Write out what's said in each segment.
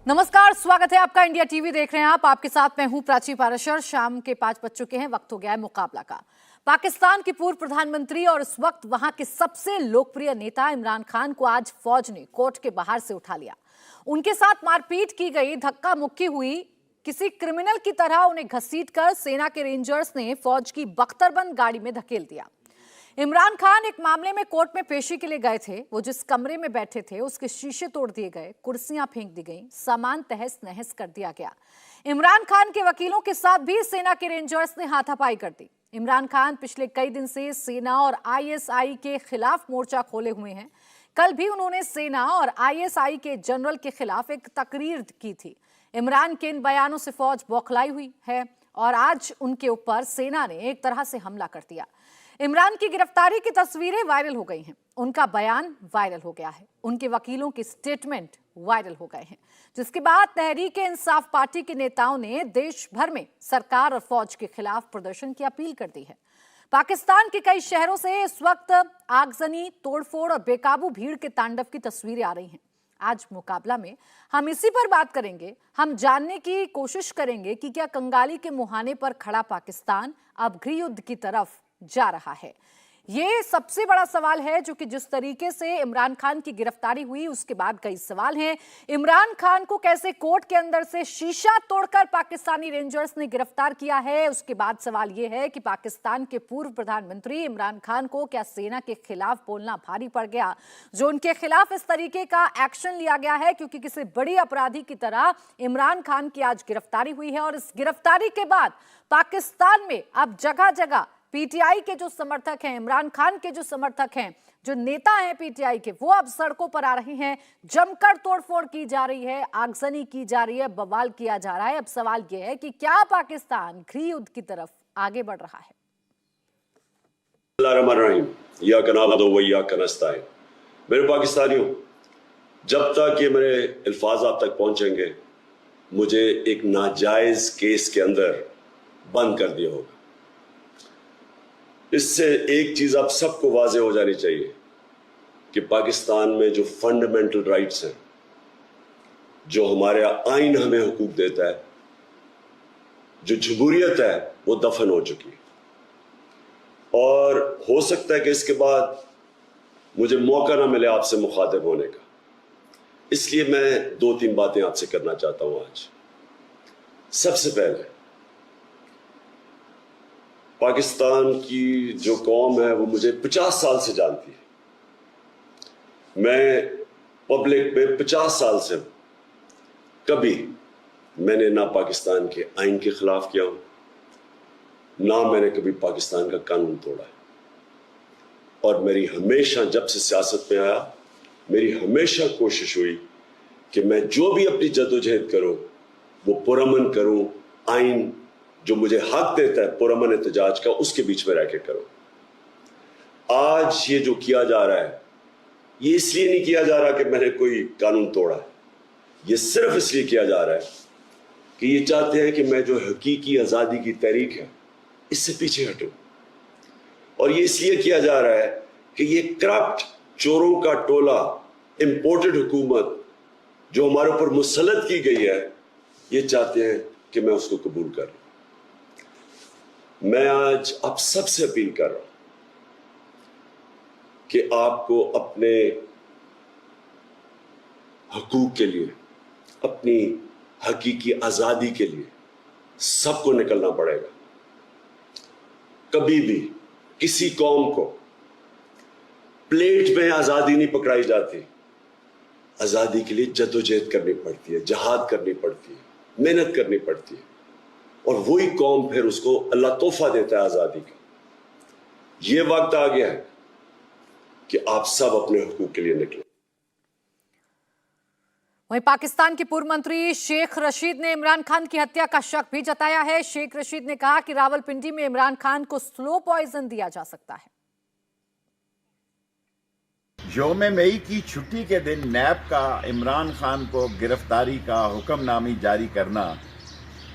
नमस्कार, स्वागत है आपका। इंडिया टीवी देख रहे हैं आप। आपके साथ मैं हूं प्राची पाराशर। शाम के 5 बज चुके हैं। वक्त हो गया है मुकाबला का। पाकिस्तान के पूर्व प्रधानमंत्री और इस वक्त वहां के सबसे लोकप्रिय नेता इमरान खान को आज फौज ने कोर्ट के बाहर से उठा लिया। उनके साथ मारपीट की गई, धक्का मुक्की हुई। किसी क्रिमिनल की तरह उन्हें घसीटकर सेना के रेंजर्स ने फौज की बख्तरबंद गाड़ी में धकेल दिया। इमरान खान एक मामले में कोर्ट में पेशी के लिए गए थे। वो जिस कमरे में बैठे थे उसके शीशे तोड़ दिए गए, कुर्सियां फेंक दी गईं, सामान तहस नहस कर दिया गया। इमरान खान के वकीलों के साथ भी सेना के रेंजर्स ने हाथापाई कर दी। इमरान खान पिछले कई दिन से सेना और आईएसआई के खिलाफ मोर्चा खोले हुए हैं। कल भी उन्होंने सेना और आईएसआई के जनरल के खिलाफ एक तकरीर की थी। इमरान के इन बयानों से फौज बौखलाई हुई है और आज उनके ऊपर सेना ने एक तरह से हमला कर दिया। इमरान की गिरफ्तारी की तस्वीरें वायरल हो गई हैं, उनका बयान वायरल हो गया है, उनके वकीलों के स्टेटमेंट वायरल हो गए हैं, जिसके बाद तहरीक इंसाफ पार्टी के नेताओं ने देश भर में सरकार और फौज के खिलाफ प्रदर्शन की अपील कर दी है। पाकिस्तान के कई शहरों से इस वक्त आगजनी, तोड़फोड़ और बेकाबू भीड़ के तांडव की तस्वीरें आ रही हैं। आज मुकाबला में हम इसी पर बात करेंगे। हम जानने की कोशिश करेंगे कि क्या कंगाली के मुहाने पर खड़ा पाकिस्तान अब गृहयुद्ध की तरफ जा रहा है। ये सबसे बड़ा सवाल है, जो कि जिस तरीके से इमरान खान की गिरफ्तारी हुई उसके बाद कई सवाल हैं। इमरान खान को कैसे कोर्ट के अंदर से शीशा तोड़कर पाकिस्तानी रेंजर्स ने गिरफ्तार किया है। उसके बाद सवाल यह है कि पाकिस्तान के पूर्व प्रधानमंत्री इमरान खान को क्या सेना के खिलाफ बोलना भारी पड़ गया, जो उनके खिलाफ इस तरीके का एक्शन लिया गया है, क्योंकि किसी बड़ी अपराधी की तरह इमरान खान की आज गिरफ्तारी हुई है। और इस गिरफ्तारी के बाद पाकिस्तान में अब जगह जगह पीटीआई के जो समर्थक हैं, इमरान खान के जो समर्थक हैं, जो नेता हैं पीटीआई के, वो अब सड़कों पर आ रहे हैं। जमकर तोड़फोड़ की जा रही है, आगजनी की जा रही है, बवाल किया जा रहा है। अब सवाल यह है कि क्या पाकिस्तान गृहयुद्ध की तरफ आगे बढ़ रहा है। मेरे पाकिस्तानियों, जब तक ये मेरे अल्फाज आप तक पहुंचेंगे, मुझे एक नाजायज केस के अंदर बंद कर दिया होगा। इससे एक चीज आप सबको वाज़ेह हो जानी चाहिए कि पाकिस्तान में जो फंडामेंटल राइट्स हैं, जो हमारे आइन हमें हुकूक देता है, जो जमहूरियत है, वो दफन हो चुकी है। और हो सकता है कि इसके बाद मुझे मौका ना मिले आपसे मुखातिब होने का। इसलिए मैं 2-3 बातें आपसे करना चाहता हूं आज। सबसे पहले, पाकिस्तान की जो कौम है वो मुझे 50 साल से जानती है। मैं पब्लिक में 50 साल से कभी मैंने ना पाकिस्तान के आइन के खिलाफ किया हूं, ना मैंने कभी पाकिस्तान का कानून तोड़ा है। और मेरी हमेशा, जब से सियासत में आया, मेरी हमेशा कोशिश हुई कि मैं जो भी अपनी जद्दोजहद करूं वो पुरअमन करूं, आइन जो मुझे हक देता है पुरअमन एहतजाज का, उसके बीच में रह के करो। आज ये जो किया जा रहा है, ये इसलिए नहीं किया जा रहा कि मैंने कोई कानून तोड़ा है। ये सिर्फ इसलिए किया जा रहा है कि ये चाहते हैं कि मैं जो हकीकी आज़ादी की तहरीक है, इससे पीछे हटूं। और ये इसलिए किया जा रहा है कि ये करप्ट चोरों का टोला, इंपोर्टेड हुकूमत जो हमारे ऊपर मुसल्लत की गई है, ये चाहते हैं कि मैं उसको कबूल कर लूं। मैं आज आप सबसे अपील कर रहा हूं कि आपको अपने हकूक के लिए, अपनी हकीकी आजादी के लिए सबको निकलना पड़ेगा। कभी भी किसी कौम को प्लेट में आजादी नहीं पकड़ाई जाती। आजादी के लिए जद्दोजहद करनी पड़ती है, जहाद करनी पड़ती है, मेहनत करनी पड़ती है, और वही कौम फिर उसको अल्लाह तोहफा देता है आजादी का। ये वक्त आ गया है कि आप सब अपने हुकूक के लिए निकलें। वहीं पाकिस्तान के पूर्व मंत्री शेख रशीद ने इमरान खान की हत्या का शक भी जताया है। शेख रशीद ने कहा कि रावलपिंडी में इमरान खान को स्लो पॉइजन दिया जा सकता है। यौम मई की छुट्टी के दिन नैब का इमरान खान को गिरफ्तारी का हुक्मनामी जारी करना,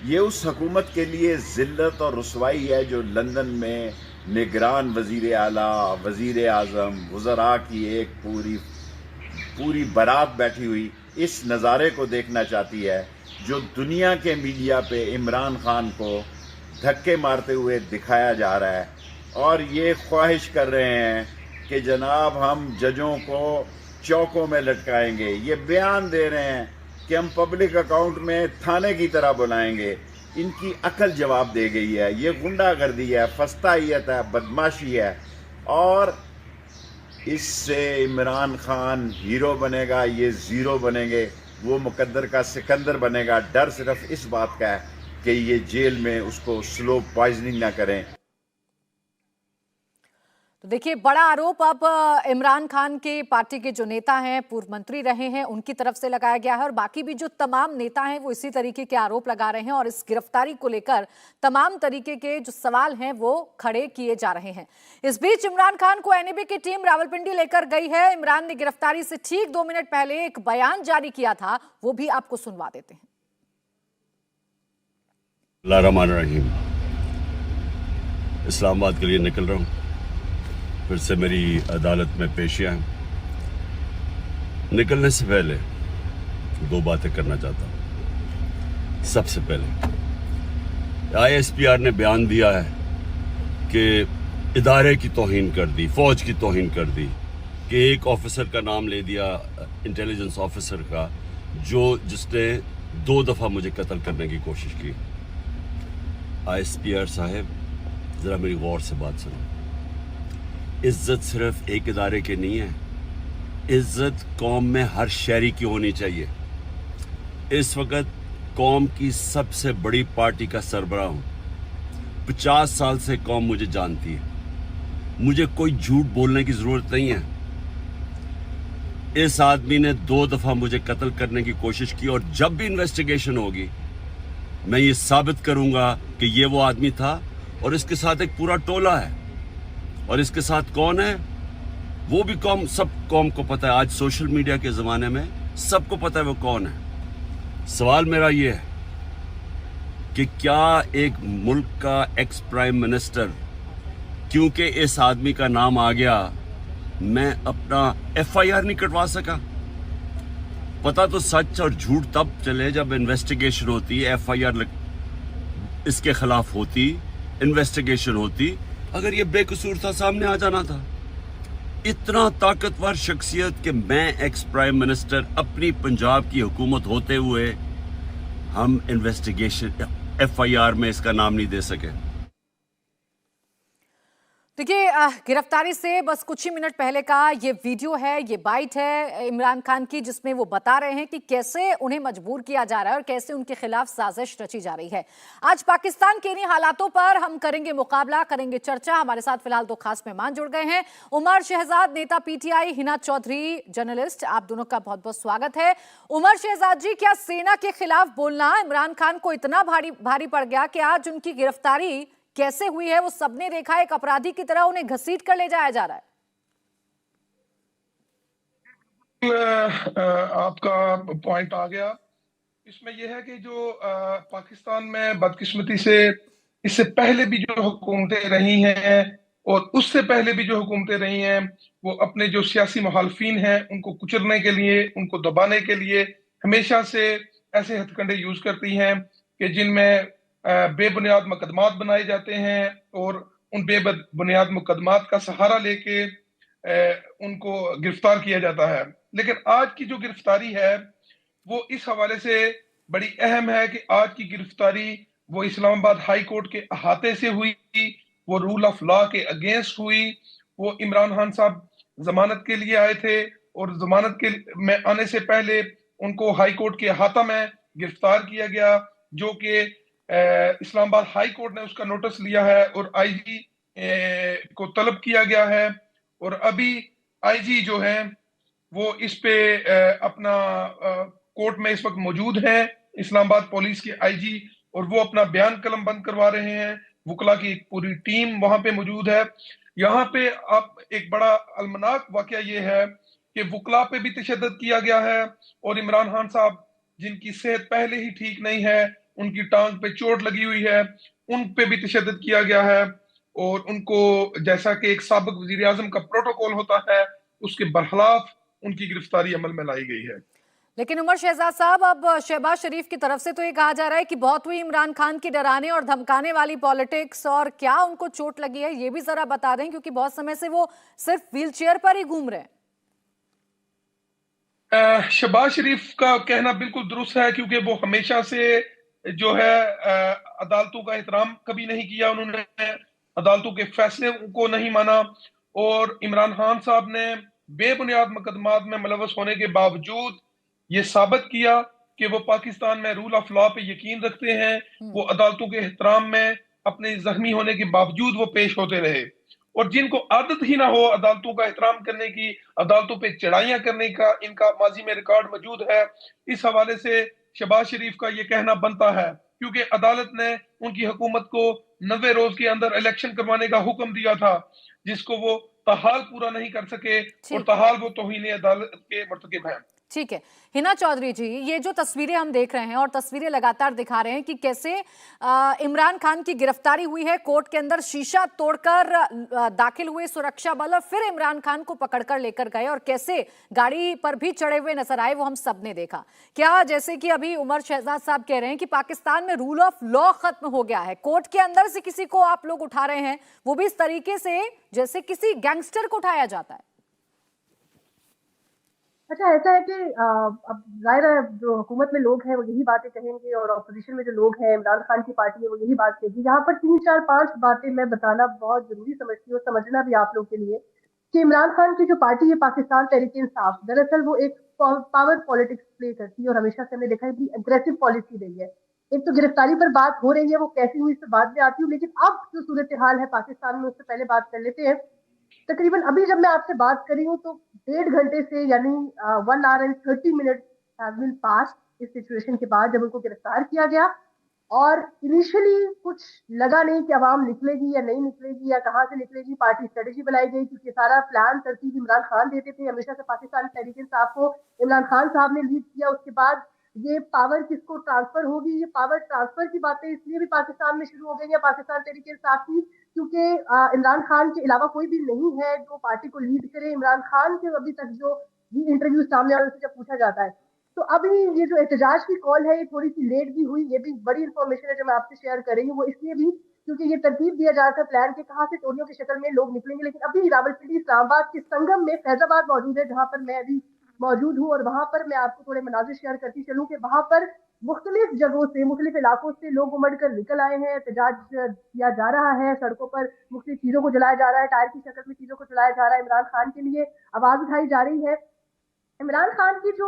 ये उस हुकूमत के लिए जिल्लत और रुसवाई है जो लंदन में निगरान वजीर आला, वजीर आजम, वज़रा की एक पूरी पूरी बारात बैठी हुई इस नज़ारे को देखना चाहती है जो दुनिया के मीडिया पे इमरान खान को धक्के मारते हुए दिखाया जा रहा है, और ये ख्वाहिश कर रहे हैं कि जनाब हम जजों को चौकों में लटकाएंगे। ये बयान दे रहे हैं कि हम पब्लिक अकाउंट में थाने की तरह बुलाएंगे। इनकी अकल जवाब दे गई है। ये गुंडागर्दी है, फस्तायत है, बदमाशी है, और इससे इमरान खान हीरो बनेगा, ये ज़ीरो बनेंगे, वो मुकद्दर का सिकंदर बनेगा। डर सिर्फ इस बात का है कि ये जेल में उसको स्लो पॉइजनिंग ना करें। तो देखिए, बड़ा आरोप अब इमरान खान के पार्टी के जो नेता हैं, पूर्व मंत्री रहे हैं, उनकी तरफ से लगाया गया है, और बाकी भी जो तमाम नेता हैं वो इसी तरीके के आरोप लगा रहे हैं, और इस गिरफ्तारी को लेकर तमाम तरीके के जो सवाल हैं वो खड़े किए जा रहे हैं। इस बीच इमरान खान को एनएबी की टीम रावलपिंडी लेकर गई है। इमरान ने गिरफ्तारी से ठीक 2 मिनट पहले एक बयान जारी किया था, वो भी आपको सुनवा देते हैं। बिस्मिल्लाहिर्रहमानिर्रहीम। इस्लामाबाद के लिए निकल रहा हूँ। फिर से मेरी अदालत में पेशियां हैं। निकलने से पहले 2 बातें करना चाहता हूँ। सबसे पहले आईएसपीआर ने बयान दिया है कि इदारे की तौहीन कर दी, फौज की तौहीन कर दी, कि एक ऑफिसर का नाम ले दिया, इंटेलिजेंस ऑफिसर का, जिसने 2 दफ़ा मुझे कत्ल करने की कोशिश की। आईएसपीआर साहब, ज़रा मेरी गौर से बात सुनो। इज्जत सिर्फ एक इदारे की नहीं है, इज्जत कौम में हर शहरी की होनी चाहिए। इस वक्त कौम की सबसे बड़ी पार्टी का सरबराह हूँ। 50 साल से कौम मुझे जानती है। मुझे कोई झूठ बोलने की ज़रूरत नहीं है। इस आदमी ने 2 दफ़ा मुझे कत्ल करने की कोशिश की, और जब भी इन्वेस्टिगेशन होगी मैं ये साबित करूंगा कि ये वो आदमी था, और इसके साथ एक पूरा टोला है। और इसके साथ कौन है वो भी सब कौम को पता है। आज सोशल मीडिया के ज़माने में सबको पता है वो कौन है। सवाल मेरा ये है कि क्या एक मुल्क का एक्स प्राइम मिनिस्टर, क्योंकि इस आदमी का नाम आ गया, मैं अपना एफआईआर नहीं कटवा सका? पता तो सच और झूठ तब चले जब इन्वेस्टिगेशन होती है, एफआईआर इसके खिलाफ होती, इन्वेस्टिगेशन होती। अगर ये बेकसूर था, सामने आ जाना था। इतना ताकतवर शख्सियत कि मैं एक्स प्राइम मिनिस्टर, अपनी पंजाब की हुकूमत होते हुए हम इन्वेस्टिगेशन एफआईआर में इसका नाम नहीं दे सके। देखिए, गिरफ्तारी से बस कुछ ही मिनट पहले का ये वीडियो है, ये बाइट है इमरान खान की, जिसमें वो बता रहे हैं कि कैसे उन्हें मजबूर किया जा रहा है और कैसे उनके खिलाफ साजिश रची जा रही है। आज पाकिस्तान के इन्हीं हालातों पर हम करेंगे मुकाबला, करेंगे चर्चा। हमारे साथ फिलहाल 2 खास मेहमान जुड़ गए हैं। उमर शहजाद, नेता पीटीआई, हिना चौधरी, जर्नलिस्ट, आप दोनों का बहुत बहुत स्वागत है। उमर शहजाद जी, क्या सेना के खिलाफ बोलना इमरान खान को इतना भारी पड़ गया कि आज उनकी गिरफ्तारी कैसे हुई है वो सबने देखा, एक अपराधी की तरह उन्हें घसीट कर ले जाया जा रहा है? आपका पॉइंट आ गया। इसमें यह है कि जो पाकिस्तान में बदकिस्मती से इससे पहले भी जो हुकूमतें रही हैं और उससे पहले भी जो हुकूमतें रही हैं, वो अपने जो सियासी मुखालफिन हैं उनको कुचलने के लिए, उनको दबाने के लिए हमेशा से ऐसे हथकंडे यूज करती हैं कि जिनमें बेबुनियाद मुकदमात बनाए जाते हैं, और उन बेबुनियाद मुकदमात का सहारा लेके उनको गिरफ्तार किया जाता है। लेकिन आज की जो गिरफ्तारी है वो इस हवाले से बड़ी अहम है कि आज की गिरफ्तारी वो इस्लामाबाद हाई कोर्ट के अहाते से हुई, वो रूल ऑफ लॉ के अगेंस्ट हुई। वो इमरान खान साहब जमानत के लिए आए थे, और जमानत के में आने से पहले उनको हाई कोर्ट के अहाता में गिरफ्तार किया गया, जो कि इस्लामाबाद हाई कोर्ट ने उसका नोटिस लिया है और आईजी को तलब किया गया है। और अभी आईजी जो है वो इस पे अपना कोर्ट में इस वक्त मौजूद है, इस्लामाबाद पुलिस के आईजी, और वो अपना बयान कलम बंद करवा रहे हैं। वुकला की एक पूरी टीम वहां पे मौजूद है। यहाँ पे अब एक बड़ा अलमनाक वाकया ये है कि वुकला पे भी तशद्दुद किया गया है, और इमरान खान साहब जिनकी सेहत पहले ही ठीक नहीं है, उनकी टांग पे चोट लगी हुई है, उन पे भी तशद्दुद किया गया है। और उनको, जैसा कि एक साबिक वजीर आजम का प्रोटोकॉल होता है, उसके बरखिलाफ उनकी गिरफ्तारी अमल में लाई गई है। लेकिन उमर शहजाद साहब, अब शहबाज शरीफ की तरफ से तो ये कहा जा रहा है कि बहुत हुई इमरान खान की डराने और धमकाने वाली पॉलिटिक्स, और क्या उनको चोट लगी है ये भी जरा बता दें, क्योंकि बहुत समय से वो सिर्फ व्हीलचेयर पर ही घूम रहे हैं। शहबाज शरीफ का कहना बिल्कुल दुरुस्त है, क्योंकि वो हमेशा से जो है अदालतों का एहतराम कभी नहीं किया, उन्होंने अदालतों के फैसले को नहीं माना, और इमरान खान साहब ने बेबुनियाद मुकदमात में मुलव्वस होने के बावजूद ये साबित किया कि वो पाकिस्तान में रूल ऑफ लॉ पे यकीन रखते हैं। वो अदालतों के एहतराम में अपने जख्मी होने के बावजूद वो पेश होते रहे, और जिनको आदत ही ना हो अदालतों का एहतराम करने की, अदालतों पे चढ़ाइयां करने का इनका माजी में रिकॉर्ड मौजूद है। इस हवाले से शहबाज शरीफ का ये कहना बनता है, क्योंकि अदालत ने उनकी हुकूमत को 90 रोज के अंदर इलेक्शन करवाने का हुक्म दिया था, जिसको वो ताहाल पूरा नहीं कर सके, और ताहाल वो तौहीन अदालत के मर्तकब हैं। ठीक है। हिना चौधरी जी, ये जो तस्वीरें हम देख रहे हैं और तस्वीरें लगातार दिखा रहे हैं कि कैसे इमरान खान की गिरफ्तारी हुई है, कोर्ट के अंदर शीशा तोड़कर दाखिल हुए सुरक्षा बल और फिर इमरान खान को पकड़कर लेकर गए, और कैसे गाड़ी पर भी चढ़े हुए नजर आए, वो हम सब ने देखा। क्या जैसे कि अभी उमर शहजाद साहब कह रहे हैं कि पाकिस्तान में रूल ऑफ लॉ खत्म हो गया है, कोर्ट के अंदर से किसी को आप लोग उठा रहे हैं, वो भी इस तरीके से जैसे किसी गैंगस्टर को उठाया जाता है। अच्छा, ऐसा है कि अब जाहिर है जो हुकूमत में लोग हैं वो यही बातें कहेंगे, और अपोजिशन में जो लोग हैं, इमरान खान की पार्टी है, वो यही बात कहेगी। यहाँ पर 3, 4, 5 बातें मैं बताना बहुत जरूरी समझती हूँ, समझना भी आप लोग के लिए, कि इमरान खान की जो पार्टी है पाकिस्तान तहरीक-ए-इंसाफ, दरअसल वो एक पावर पॉलिटिक्स प्ले करती है, और हमेशा से हमने देखा है कि अग्रेसिव पॉलिसी रही है। एक तो गिरफ्तारी पर बात हो रही है, वो कैसी हुई इस पर बाद में आती हूँ, लेकिन अब जो सूरत हाल है पाकिस्तान में उससे पहले बात कर लेते हैं। तकरीबन अभी जब मैं आपसे बात कर रही हूँ तो 1.5 घंटे से, यानी 1 hour and 30 minutes have been passed इस सिचुएशन के बाद, जब उनको गिरफ्तार किया गया। और इनिशियली कुछ लगा नहीं कि अवाम निकलेगी या नहीं निकलेगी या कहाँ से निकलेगी, पार्टी स्ट्रेटेजी बनाई गई, क्योंकि सारा प्लान तरतीब इमरान खान देते थे। हमेशा से पाकिस्तान तहरीक-ए-इंसाफ को इमरान खान साहब ने लीड किया। उसके बाद ये पावर किसको ट्रांसफर होगी, ये पावर ट्रांसफर की बातें इसलिए भी पाकिस्तान में शुरू हो गई है पाकिस्तान तहरीक-ए-इंसाफ की, क्योंकि इमरान खान के अलावा कोई भी नहीं है जो पार्टी को लीड करे। इमरान खान के अभी तक जो भी इंटरव्यू सामने आने से जब पूछा जाता है, तो अभी ये जो एहतजाज की कॉल है ये थोड़ी सी लेट भी हुई, ये भी बड़ी इंफॉर्मेशन है जो मैं आपसे शेयर कर रही हूँ। वो इसलिए भी क्योंकि ये तरतीब दिया जा रहा था प्लान के, कहाँ से टोलियों की शक्ल में लोग निकलेंगे। लेकिन अभी रावलपिंडी इस्लामाबाद के संगम में फैजाबाद मौजूद है, जहाँ पर मैं अभी मौजूद हूँ, और वहां पर मैं आपको थोड़े मनाजिर शेयर करती चलूँ कि वहां पर मुख्तलिफ जगहों से, मुख्तलिफ इलाकों से लोग उमड़ कर निकल आए हैं। एहतजाज किया जा रहा है, सड़कों पर मुख्तलिफ चीजों को जलाया जा रहा है, टायर की शक्ल में चीजों को जलाया जा रहा है। इमरान खान के लिए आवाज उठाई जा रही है। इमरान खान की जो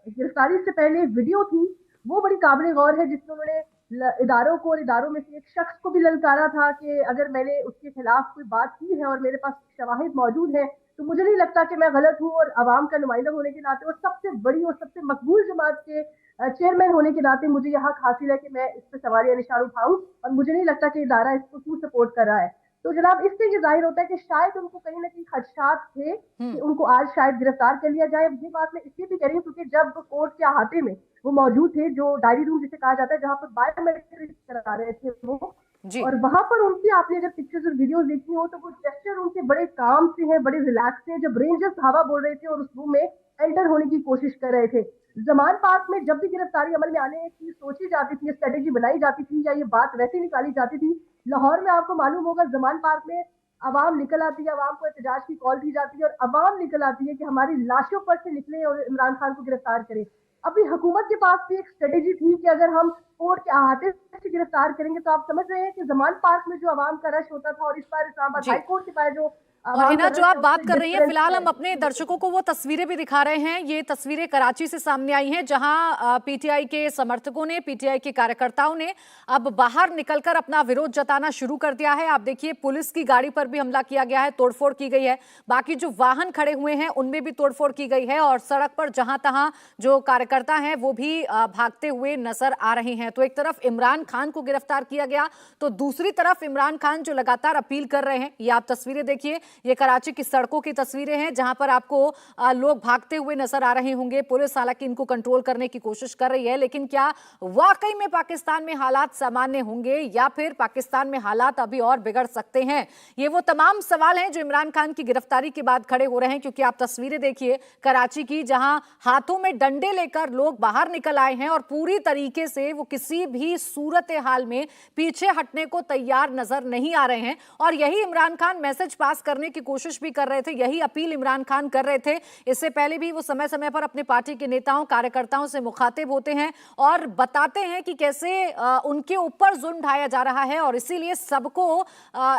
गिरफ्तारी से पहले वीडियो थी वो बड़ी काबिल गौर है, जिसमें उन्होंने इदारों को और इदारों में से एक शख्स को भी ललकारा था कि अगर मैंने उसके खिलाफ कोई बात की है और मेरे पास शवाहिद मौजूद है तो मुझे नहीं लगता कि मैं गलत हूँ, और आवाम का नुमाइंदा होने के नाते और सबसे बड़ी और सबसे मकबूल जमात के चेयरमैन होने के नाते मुझे यह हक हासिल है कि मैं इस पर सवालिया निशान उठाऊं, और मुझे नहीं लगता कि इदारा इसको क्यों सपोर्ट कर रहा है। तो जनाब, इससे ये जाहिर होता है कि शायद उनको कहीं ना कहीं खदशात थे कि उनको आज शायद गिरफ्तार कर लिया जाए। ये बात मैं इसलिए भी कह रही हूँ क्योंकि जब कोर्ट के अहाते में वो मौजूद थे, जो डायरी रूम जिसे कहा जाता है, जहाँ पर बायोमेट्रिक करा रहे थे वो, और वहां पर उनकी आपने जब पिक्चर्स और वीडियोस देखी हो तो वो जेस्चर उनके बड़े काम से हैं, बड़े रिलैक्स हैं, जब रेंजर्स हवा बोल रहे थे और उस रूम में एंटर होने की कोशिश कर रहे थे। जमान पार्क में जब भी गिरफ्तारी अमल में आने की सोची जाती थी, स्ट्रेटेजी बनाई जाती थी, या ये बात वैसे निकाली जाती थी, लाहौर में आपको मालूम होगा जमान पार्क में अवाम निकल आती है, अवाम को एहतजाज की कॉल दी जाती है, और अवाम निकल आती है कि हमारी लाशों पर से निकले और इमरान खान को गिरफ्तार करें। अभी हुकूमत के पास भी एक स्ट्रेटेजी थी कि अगर हम कोर्ट के अहाते से गिरफ्तार करेंगे, तो आप समझ रहे हैं कि जमान पार्क में जो अवाम का रश होता था और इस बार इस्लामाबाद हाई कोर्ट के पास जो और हिना, जो आप बात कर रही हैं, फिलहाल हम अपने दर्शकों को वो तस्वीरें भी दिखा रहे हैं। ये तस्वीरें कराची से सामने आई हैं, जहां पीटीआई के समर्थकों ने, पीटीआई के कार्यकर्ताओं ने अब बाहर निकलकर अपना विरोध जताना शुरू कर दिया है। आप देखिए, पुलिस की गाड़ी पर भी हमला किया गया है, तोड़फोड़ की गई है, बाकी जो वाहन खड़े हुए हैं उनमें भी तोड़फोड़ की गई है, और सड़क पर जहां तहां जो कार्यकर्ता हैं वो भी भागते हुए नजर आ रहे हैं। तो एक तरफ इमरान खान को गिरफ्तार किया गया, तो दूसरी तरफ इमरान खान जो लगातार अपील कर रहे हैं, ये आप तस्वीरें देखिए ये कराची की सड़कों की तस्वीरें हैं जहां पर आपको लोग भागते हुए नजर आ रहे होंगे। पुलिस हालांकि इनको कंट्रोल करने की कोशिश कर रही है, लेकिन क्या वाकई में पाकिस्तान में हालात सामान्य होंगे या फिर पाकिस्तान में हालात अभी और बिगड़ सकते हैं? ये वो तमाम सवाल हैं जो इमरान खान की गिरफ्तारी के बाद खड़े हो रहे हैं, क्योंकि आप तस्वीरें देखिए कराची की, जहां हाथों में डंडे लेकर लोग बाहर निकल आए हैं और पूरी तरीके से वो किसी भी सूरत हाल में पीछे हटने को तैयार नजर नहीं आ रहे हैं। और यही इमरान खान मैसेज पास करने की कोशिश भी कर रहे थे, यही अपील इमरान खान कर रहे थे। इससे पहले भी वो समय समय पर अपने पार्टी के नेताओं कार्यकर्ताओं से मुखातिब होते हैं और बताते हैं कि कैसे उनके ऊपर जुल्म ढाया जा रहा है और इसीलिए सबको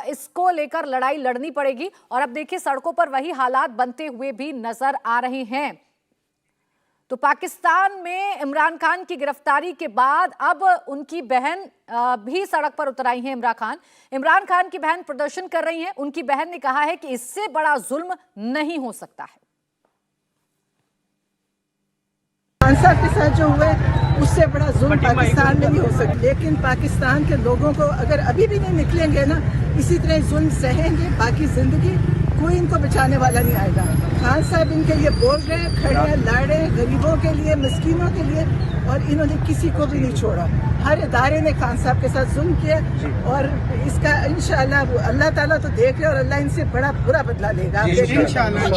इसको लेकर लड़ाई लड़नी पड़ेगी। और अब देखिए सड़कों पर वही हालात बनते हुए भी नजर आ रहे हैं। तो पाकिस्तान में इमरान खान की गिरफ्तारी के बाद अब उनकी बहन भी सड़क पर उतर आई हैं। इमरान खान की बहन प्रदर्शन कर रही हैं। उनकी बहन ने कहा है कि इससे बड़ा जुल्म नहीं हो सकता है। खान साहब के साथ जो हुआ है उससे बड़ा जुल्म पाकिस्तान में नहीं हो सकता, लेकिन पाकिस्तान के लोगों को अगर अभी भी नहीं निकलेंगे ना, इसी तरह जुल्म सहेंगे बाकी जिंदगी, कोई इनको बचाने वाला नहीं आएगा। खान साहब इनके लिए बोल रहे हैं, खड़े हैं, लड़ रहे हैं गरीबों के लिए, मिस्कीनों के लिए, और इन्होंने किसी को भी नहीं छोड़ा। हर इदारे ने खान साहब के साथ जुल्म किया और इसका इंशाअल्लाह अल्लाह ताला तो देख रहे हैं और अल्लाह इनसे बड़ा बुरा बदला लेगा, आप देखिए।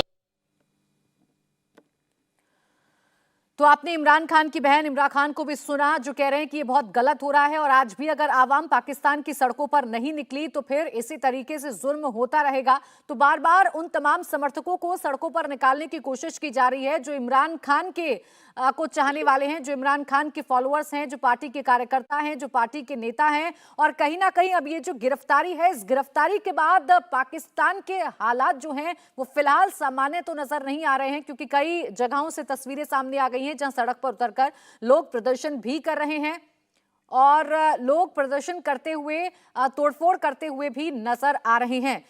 तो आपने इमरान खान की बहन इमरान खान को भी सुना, जो कह रहे हैं कि ये बहुत गलत हो रहा है और आज भी अगर आवाम पाकिस्तान की सड़कों पर नहीं निकली तो फिर इसी तरीके से जुल्म होता रहेगा। तो बार बार उन तमाम समर्थकों को सड़कों पर निकालने की कोशिश की जा रही है जो इमरान खान के को चाहने वाले हैं, जो इमरान खान के फॉलोअर्स हैं, जो पार्टी के कार्यकर्ता हैं, जो पार्टी के नेता हैं। और कहीं ना कहीं अब ये जो गिरफ्तारी है, इस गिरफ्तारी के बाद पाकिस्तान के हालात जो हैं वो फिलहाल सामान्य तो नजर नहीं आ रहे हैं, क्योंकि कई जगहों से तस्वीरें सामने आ गई हैं जहां सड़क पर उतरकर लोग प्रदर्शन भी कर रहे हैं और लोग प्रदर्शन करते हुए तोड़फोड़ करते हुए भी नजर आ रहे हैं।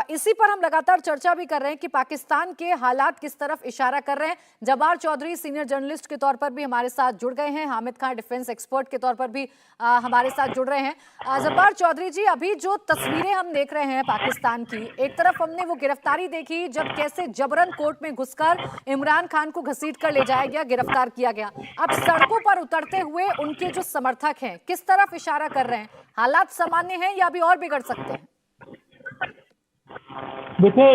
इसी पर हम लगातार चर्चा भी कर रहे हैं कि पाकिस्तान के हालात किस तरफ इशारा कर रहे हैं। जब्बार चौधरी सीनियर जर्नलिस्ट के तौर पर भी हमारे साथ जुड़ गए हैं, हामिद खान डिफेंस एक्सपर्ट के तौर पर भी हमारे साथ जुड़ रहे हैं। जब्बार चौधरी जी, अभी जो तस्वीरें हम देख रहे हैं पाकिस्तान की, एक तरफ हमने वो गिरफ्तारी देखी जब कैसे जबरन कोर्ट में घुसकर इमरान खान को घसीट कर ले जाया गया, गिरफ्तार किया गया। अब सड़कों पर उतरते हुए उनके जो समर्थक हैं किस तरफ इशारा कर रहे हैं? हालात सामान्य हैं या अभी और बिगड़ सकते हैं? देखिए,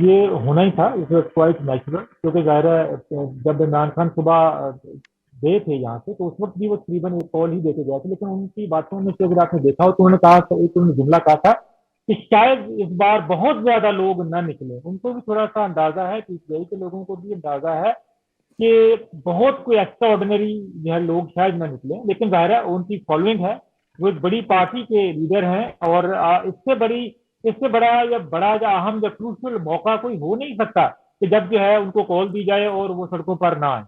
ये होना ही था, इट वाज क्वाइट नेचुरल, क्योंकि ज़ाहिर है जब इमरान खान सुबह गए थे यहाँ से तो उस वक्त भी वो तकरीबन एक कॉल ही देके गए थे, लेकिन उनकी बातों में से अगर आपने देखा हो तो उन्होंने कहा, एक उन्होंने जुमला कहा था कि शायद इस बार बहुत ज्यादा लोग ना निकले। उनको भी थोड़ा सा अंदाजा है, पीसीआई के लोगों को भी अंदाजा है कि बहुत कोई एक्स्ट्रा ऑर्डिनरी जो है लोग शायद ना निकले, लेकिन ज़ाहिर है उनकी फॉलोइंग है, वो एक बड़ी पार्टी के लीडर हैं और इससे बड़ा या अहम या क्रूशल मौका कोई हो नहीं सकता कि जब जो है उनको कॉल दी जाए और वो सड़कों पर ना आए।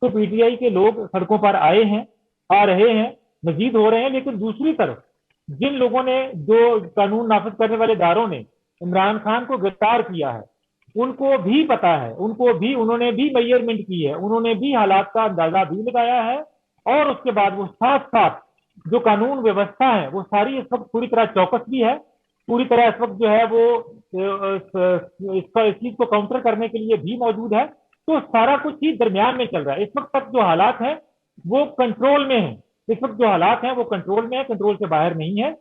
तो पीटीआई के लोग सड़कों पर आए हैं, आ रहे हैं, मजीद हो रहे हैं। लेकिन दूसरी तरफ जिन लोगों ने, जो कानून नाफिज करने वाले इदारों ने इमरान खान को गिरफ्तार किया है, उनको भी पता है, उन्होंने भी मेजरमेंट की है, उन्होंने भी हालात का अंदाजा भी लगाया है और उसके बाद वो साथ साथ जो कानून व्यवस्था है वो सारी इस वक्त पूरी तरह चौकस भी है, पूरी तरह इस वक्त जो है वो इस चीज को काउंटर करने के लिए भी मौजूद है। तो सारा कुछ ही दरमियान में चल रहा है। इस वक्त तक जो हालात हैं वो कंट्रोल में है, इस वक्त जो हालात हैं वो कंट्रोल में है, कंट्रोल से बाहर नहीं है।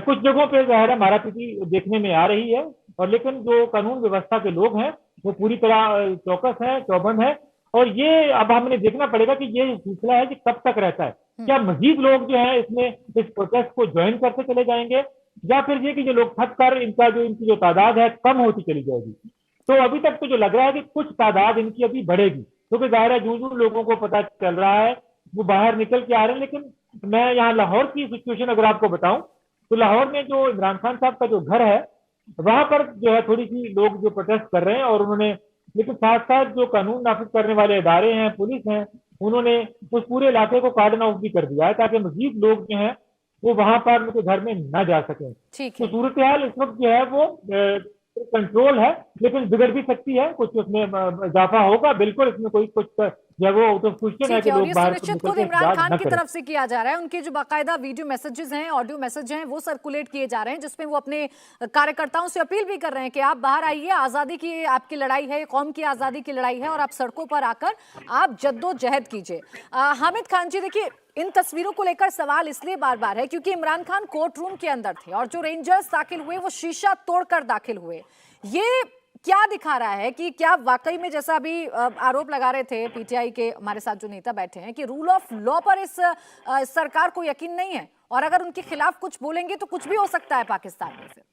कुछ जगहों पे ज़ाहिर है मारापीटी देखने में आ रही है, और लेकिन जो कानून व्यवस्था के लोग हैं वो पूरी तरह चौकस है, चौबंद है। और ये अब हमें देखना पड़ेगा कि ये सिलसिला है कि कब तक रहता है। क्या मजीद लोग जो है इसमें इस प्रोटेस्ट को ज्वाइन करते चले जाएंगे, या फिर ये कि जो लोग थक कर इनकी जो तादाद है कम होती चली जाएगी। तो अभी तक तो जो लग रहा है कि कुछ तादाद इनकी अभी बढ़ेगी, क्योंकि ज़ाहिर है जो लोगों को पता चल रहा है वो बाहर निकल के आ रहे हैं। लेकिन मैं यहाँ लाहौर की सिचुएशन अगर आपको बताऊं तो लाहौर में जो इमरान खान साहब का जो घर है वहां पर जो है थोड़ी सी लोग जो प्रोटेस्ट कर रहे हैं, और उन्होंने, लेकिन साथ साथ जो कानून नाफिज करने वाले इदारे हैं, पुलिस हैं, उन्होंने उस पूरे इलाके को कार्डन ऑफ भी कर दिया है ताकि मजीद लोग जो हैं वो वहां पर उनके घर में न जा सकें। तो सूरत हाल इस वक्त जो है वो कंट्रोल है, लेकिन बिगड़ भी सकती है, कुछ उसमें इजाफा होगा, बिल्कुल इसमें कोई कुछ जब वो आउट ऑफ क्वेश्चन है ठीक कि है, और लोग ये बाहर सुनिश्चित निकल खुद के इमरान इख्तियार खान न की करें। तरफ से किया जा रहा है। उनके जो बाकायदा वीडियो मैसेजेस हैं, ऑडियो मैसेज हैं, वो सर्कुलेट किए जा रहे हैं, जिसमें वो अपने कार्यकर्ताओं से अपील भी कर रहे हैं कि आप बाहर आइए, आज़ादी की आपकी लड़ाई है, कौम की आज़ादी की लड़ाई है, और आप सड़कों पर आकर आप जद्दोजहद कीजिए। हामिद खान जी, देखिए, इन तस्वीरों को लेकर सवाल इसलिए बार बार है क्योंकि इमरान खान कोर्ट रूम के अंदर थे और जो रेंजर्स दाखिल हुए वो शीशा तोड़कर दाखिल हुए। ये क्या दिखा रहा है कि क्या वाकई में, जैसा अभी आरोप लगा रहे थे पीटीआई के हमारे साथ जो नेता बैठे हैं, कि रूल ऑफ लॉ पर इस सरकार को यकीन नहीं है, और अगर उनके खिलाफ कुछ बोलेंगे तो कुछ भी हो सकता है पाकिस्तान में फिर?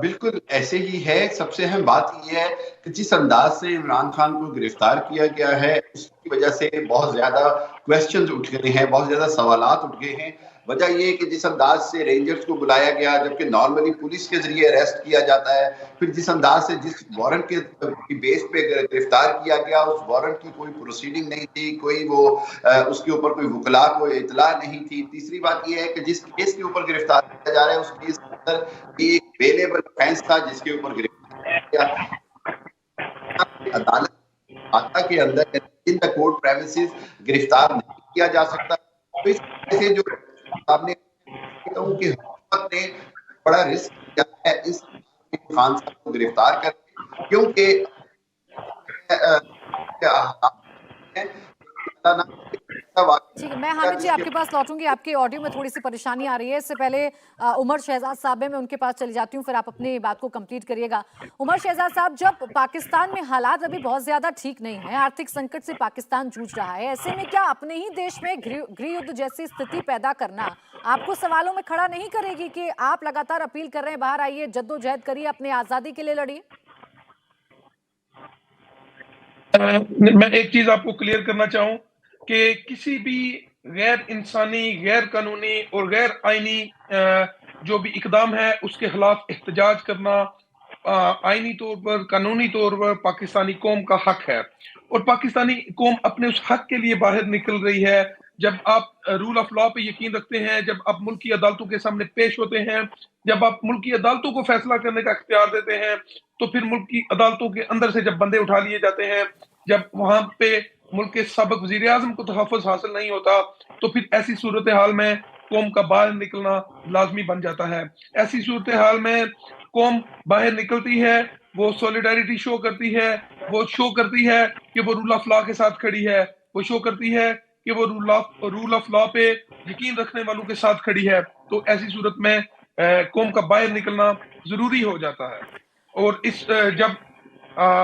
बिल्कुल ऐसे ही है। सबसे अहम बात यह है कि जिस अंदाज से इमरान खान को गिरफ्तार किया गया है, उसकी वजह से बहुत ज्यादा क्वेश्चंस उठ गए हैं, बहुत ज्यादा सवालात उठ गए हैं। वजह यह है कि जिस अंदाज से रेंजर्स को बुलाया गया, जबकि नॉर्मली पुलिस के जरिए अरेस्ट किया जाता है, फिर जिस अंदाज से जिस वारंट के बेस पे गिरफ्तार किया गया, उस वारंट की कोई प्रोसीडिंग नहीं थी, कोई वो उसके ऊपर कोई वकला को इतला नहीं थी। तीसरी बात यह है कि जिस केस के ऊपर गिरफ्तार किया जा रहा है, उस केस के अंदर एक बेलेबल ऑफेंस था जिसके ऊपर गिरफ्तार किया। अदालत के अंदर इन द कोर्ट प्रेमिसेस गिरफ्तार नहीं किया जा सकता। तो इस वजह से जो आपने कहूं कि हुकूमत ने बड़ा रिस्क लिया है इस खान साहब को गिरफ्तार करके, क्योंकि ठीक है, मैं हामिद जी आपके पास लौटूंगी। आपके ऑडियो में थोड़ी सी परेशानी आ रही है। इससे पहले उमर शहजाद साहब है, मैं उनके पास चली जाती हूँ, फिर आप अपनी बात को कंप्लीट करिएगा। उमर शहजाद साहब, जब पाकिस्तान में हालात अभी बहुत ज्यादा ठीक नहीं है, आर्थिक संकट से पाकिस्तान जूझ रहा है, ऐसे में क्या अपने ही देश में गृह युद्ध जैसी स्थिति पैदा करना आपको सवालों में खड़ा नहीं करेगी कि आप लगातार अपील कर रहे हैं बाहर आइए, जद्दोजहद करिए, अपनी आजादी के लिए लड़िए? मैं एक चीज आपको क्लियर करना चाहूं कि किसी भी गैर इंसानी, गैर कानूनी और गैर आईनी जो भी इकदाम है, उसके खिलाफ एहतजाज करना आईनी तौर पर, कानूनी तौर पर पाकिस्तानी कौम का हक है। और पाकिस्तानी कौम अपने उस हक के लिए बाहर निकल रही है। जब आप रूल ऑफ लॉ पे यकीन रखते हैं, जब आप मुल्क की अदालतों के सामने पेश होते हैं, जब आप मुल्क की अदालतों को फैसला करने का इख्तियार देते हैं, तो फिर मुल्क की अदालतों के अंदर से जब बंदे उठा लिए जाते हैं, जब वहां पे मुल्क के साबिक वजीर आजम को तहफ़्फ़ुज़ हासिल नहीं होता, तो फिर ऐसी सूरत हाल में कौम का बाहर निकलना लाजमी बन जाता है। ऐसी सूरत हाल में कौम बाहर निकलती है, वो सॉलिडारिटी शो करती है, वो शो करती है कि वो रूल ऑफ लॉ के साथ खड़ी है, वो शो करती है कि वो रूल ऑफ लॉ पे यकीन रखने वालों के साथ खड़ी है। तो ऐसी सूरत में कौम का बाहर निकलना जरूरी हो जाता है। और इस जब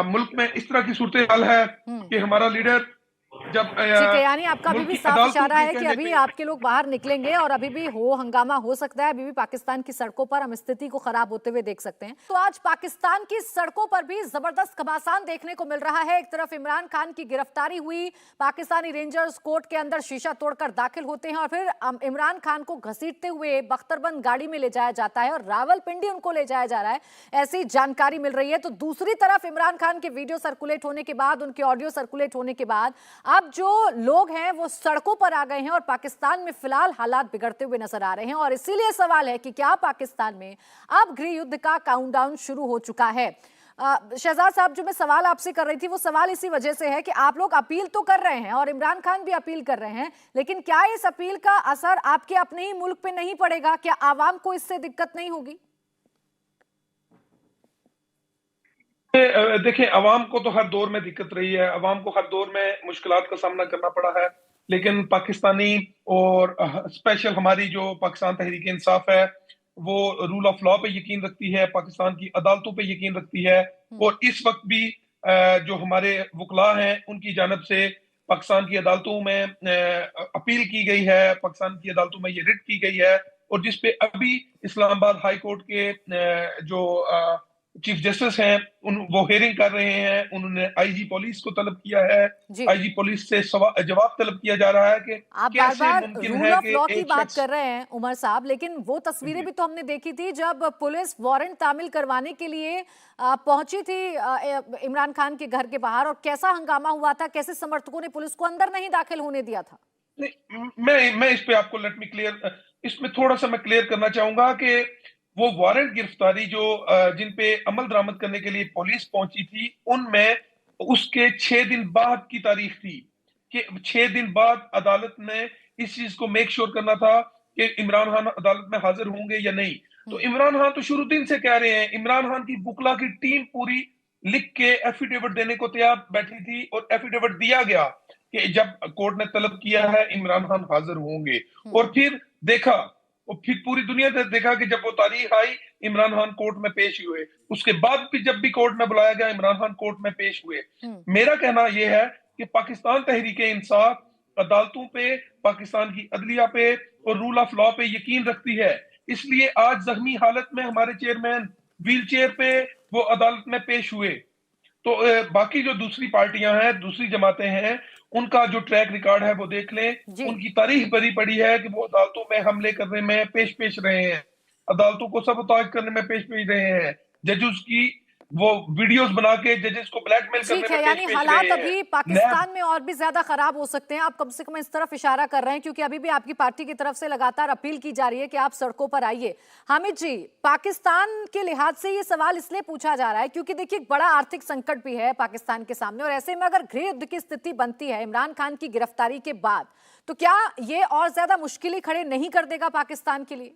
मुल्क में इस तरह की सूरत हाल है कि हमारा लीडर जब ठीक है, यानी आपका अभी मुल्क भी की साफ अदालतों इशारा के है कि कहने अभी पे आपके लोग बाहर निकलेंगे और अभी भी हो हंगामा हो सकता है, अभी भी पाकिस्तान की सड़कों पर हम स्थिति को खराब होते हुए देख सकते हैं। तो आज पाकिस्तान की सड़कों पर भी जबरदस्त घमासान देखने को मिल रहा है। एक तरफ इमरान खान की गिरफ्तारी हुई, पाकिस्तानी रेंजर्स कोर्ट के अंदर शीशा तोड़कर दाखिल होते हैं और फिर इमरान खान को घसीटते हुए बख्तरबंद गाड़ी में ले जाया जाता है और रावलपिंडी उनको ले जाया जा रहा है, ऐसी जानकारी मिल रही है। तो दूसरी तरफ इमरान खान के वीडियो सर्कुलेट होने के बाद, उनके ऑडियो सर्कुलेट होने के बाद अब जो लोग हैं वो सड़कों पर आ गए हैं और पाकिस्तान में फिलहाल हालात बिगड़ते हुए नजर आ रहे हैं। और इसीलिए सवाल है कि क्या पाकिस्तान में अब गृह युद्ध का काउंटडाउन शुरू हो चुका है? शहजाद साहब, जो मैं सवाल आपसे कर रही थी वो सवाल इसी वजह से है कि आप लोग अपील तो कर रहे हैं और इमरान खान भी अपील कर रहे हैं, लेकिन क्या इस अपील का असर आपके अपने ही मुल्क पे नहीं पड़ेगा? क्या आवाम को इससे दिक्कत नहीं होगी? देखिए, अवाम को तो हर दौर में दिक्कत रही है, अवाम को हर दौर में मुश्किलात का सामना करना पड़ा है, लेकिन पाकिस्तानी और स्पेशल हमारी जो पाकिस्तान तहरीक इंसाफ है, वो रूल ऑफ लॉ पे यकीन रखती है, पाकिस्तान की अदालतों पे यकीन रखती है। और इस वक्त भी जो हमारे वकला हैं उनकी जानब से पाकिस्तान की अदालतों में अपील की गई है, पाकिस्तान की अदालतों में ये रिट की गई है, और जिसपे अभी इस्लामाबाद हाई कोर्ट के जो चीफ जस्टिस हैं वो हेयरिंग कर रहे हैं। उन्होंने आईजी पुलिस को तलब किया है, आईजी पुलिस से जवाब तलब किया जा रहा है कि आप कैसे बार-बार मुमकिन रूल है ऑफ कि लॉ की एक बात शख्स कर रहे हैं उमर साहब, लेकिन वो तस्वीरें भी तो हमने देखी थी जब पुलिस वारंट तामील करवाने के लिए पहुंची थी इमरान खान के घर के बाहर, और कैसा हंगामा हुआ था, कैसे समर्थकों ने पुलिस को अंदर नहीं दाखिल होने दिया था। मैं इस पे आपको इसमें थोड़ा सा मैं क्लियर करना चाहूंगा कि वो वारंट गिरफ्तारी जो जिन पे अमल दरामद करने के लिए पुलिस पहुंची थी, उनमें उसके 6 दिन बाद की तारीख थी कि 6 दिन बाद अदालत ने इस चीज को मेक श्योर करना था कि इमरान खान अदालत में हाजिर होंगे या नहीं। तो इमरान खान तो शुरू दिन से कह रहे हैं, इमरान खान की बुकला की टीम पूरी लिख के एफिडेविट देने को तैयार बैठी थी और एफिडेविट दिया गया कि जब कोर्ट ने तलब किया है इमरान खान हाजिर होंगे। और फिर देखा, और फिर पूरी दुनिया ने देखा कि जब वो तारीख आई इमरान खान कोर्ट में पेश हुए। उसके बाद भी जब भी कोर्ट में बुलाया गया इमरान खान कोर्ट में पेश हुए। मेरा कहना यह है कि पाकिस्तान तहरीके इंसाफ अदालतों पे, पाकिस्तान की अदलिया पे और रूल ऑफ लॉ पे यकीन रखती है, इसलिए आज जख्मी हालत में हमारे चेयरमैन व्हील चेयर पे वो अदालत में पेश हुए। तो बाकी जो दूसरी पार्टियां हैं, दूसरी जमातें हैं, उनका जो ट्रैक रिकॉर्ड है वो देख लें। उनकी तारीख भरी पड़ी है कि वो अदालतों में हमले करने में पेश रहे हैं, अदालतों को सबताज करने में पेश रहे हैं, जजेस की वो वीडियोस बना के जजेस को ब्लैकमेल करने में यानी पेश हालात रहे हैं। अभी पाकिस्तान में और भी ज्यादा खराब हो सकते हैं। आप कम से कम इस तरफ इशारा कर रहे हैं, क्योंकि अभी भी आपकी पार्टी की तरफ से लगातार अपील की जा रही है कि आप सड़कों पर आइए। हामिद जी, पाकिस्तान के लिहाज से ये सवाल इसलिए पूछा जा रहा है क्योंकि देखिए बड़ा आर्थिक संकट भी है पाकिस्तान के सामने, और ऐसे में अगर गृह युद्ध की स्थिति बनती है इमरान खान की गिरफ्तारी के बाद, तो क्या ये और ज्यादा मुश्किलें खड़े नहीं कर देगा पाकिस्तान के लिए?